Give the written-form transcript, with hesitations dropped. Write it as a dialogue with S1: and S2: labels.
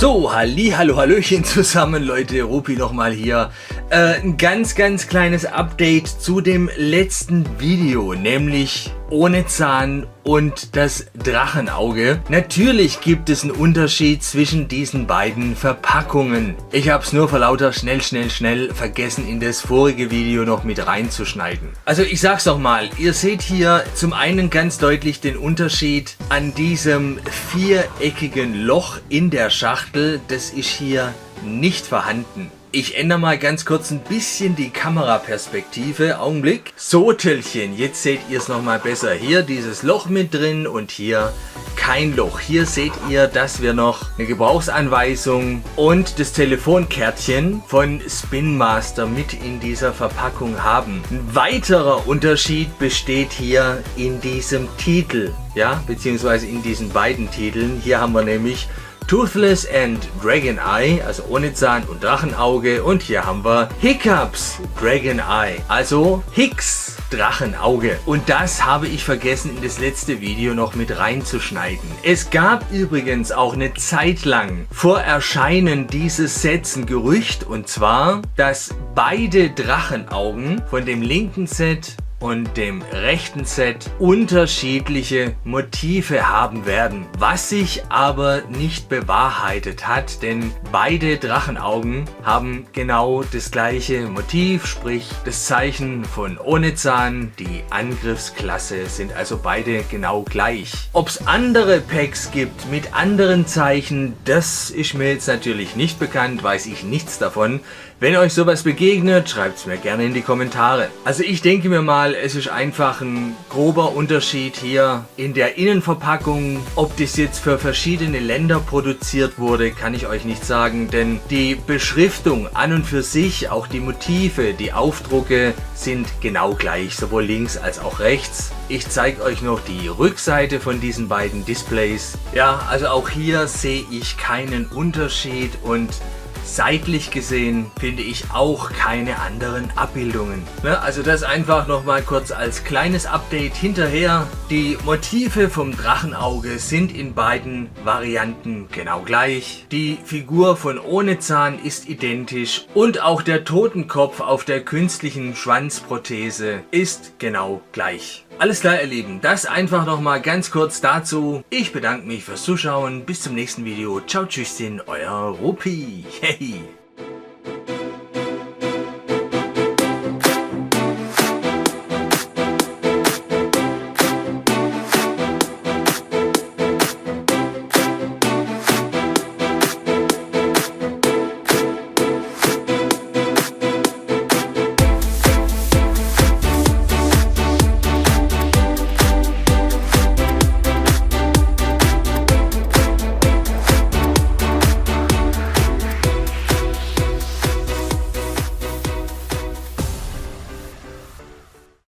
S1: So, hallo, hallöchen zusammen Leute, Rupi nochmal hier. Ein ganz kleines Update zu dem letzten Video, nämlich ohne Zahn und das Drachenauge. Natürlich gibt es einen Unterschied zwischen diesen beiden Verpackungen. Ich habe es nur vor lauter schnell vergessen, in das vorige Video noch mit reinzuschneiden. Also ich sag's doch mal, ihr seht hier zum einen ganz deutlich den Unterschied an diesem viereckigen Loch in der Schachtel. Das ist hier nicht vorhanden. Ich ändere mal ganz kurz ein bisschen die Kameraperspektive. Augenblick. So, Tellchen, jetzt seht ihr es nochmal besser. Hier dieses Loch mit drin und hier kein Loch. Hier seht ihr, dass wir noch eine Gebrauchsanweisung und das Telefonkärtchen von Spin Master mit in dieser Verpackung haben. Ein weiterer Unterschied besteht hier in diesem Titel, ja, beziehungsweise in diesen beiden Titeln. Hier haben wir nämlich Toothless and Dragon Eye, also ohne Zahn und Drachenauge, und hier haben wir Hiccups Dragon Eye, also Hicks Drachenauge. Und das habe ich vergessen in das letzte Video noch mit reinzuschneiden. Es gab übrigens auch eine Zeit lang vor Erscheinen dieses Sets ein Gerücht, und zwar, dass beide Drachenaugen von dem linken Set und dem rechten Set unterschiedliche Motive haben werden, was sich aber nicht bewahrheitet hat, denn beide Drachenaugen haben genau das gleiche Motiv, sprich das Zeichen von ohne Zahn, die Angriffsklasse sind also beide genau gleich. Ob es andere Packs gibt mit anderen Zeichen, das ist mir jetzt natürlich nicht bekannt, weiß ich nichts davon. Wenn euch sowas begegnet, schreibt es mir gerne in die Kommentare. Also ich denke mir mal, es ist einfach ein grober Unterschied hier in der Innenverpackung. Ob das jetzt für verschiedene Länder produziert wurde, kann ich euch nicht sagen, denn die Beschriftung an und für sich, auch die Motive, die Aufdrucke sind genau gleich, sowohl links als auch rechts. Ich zeige euch noch die Rückseite von diesen beiden Displays. Ja, also auch hier sehe ich keinen Unterschied und seitlich gesehen finde ich auch keine anderen Abbildungen. Also das einfach nochmal kurz als kleines Update hinterher. Die Motive vom Drachenauge sind in beiden Varianten genau gleich. Die Figur von ohne Zahn ist identisch und auch der Totenkopf auf der künstlichen Schwanzprothese ist genau gleich. Alles klar, ihr Lieben, das einfach nochmal ganz kurz dazu. Ich bedanke mich fürs Zuschauen. Bis zum nächsten Video. Ciao, tschüsschen, euer Rupi. Hey.